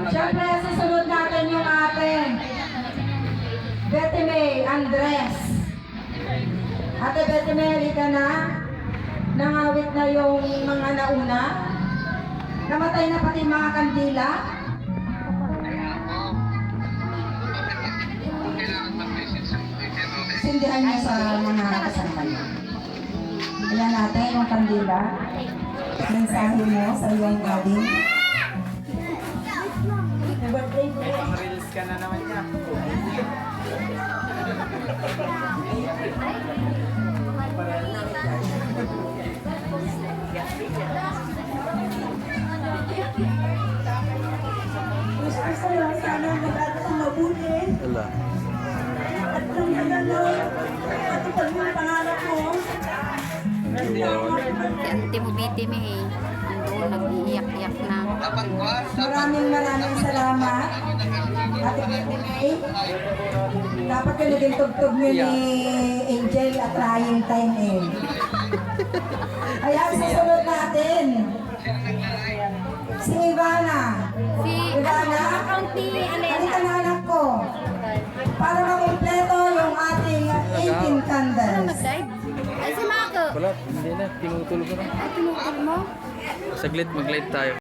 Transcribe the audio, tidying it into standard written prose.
Siyempre, susunod natin yung ating Betty May Andres. Ate Betty May, halika na. Nangawit na yung mga nauna. Namatay na pati mga kandila. Sindihan niyo sa mga kasama niyo. Ayan natin yung kandila. Mensahe mo sa iyong wedding. May pang-reels ka na naman niya. Gusto ko lang sana mag-ato mabuti. Wala. At kung matupad mo ang pangarap mo. Si Auntie mo Betty May, andun, nag-iiyak-iyak na. Maraming salamat. Ate Betty May. Dapat yung naging tugtog niyo ni Angel at Ryan Time eh. Ayan, susunod natin. Si Ivana. Si Ivana, Auntie halika Alena. na anak ko. Para makumpleto yung ating 18 candles. Mag-dive? Ay, si Mako. Wala, hindi na. Tinutulog ko na. Ay, tinutog mo? Saglit, mag-light tayo.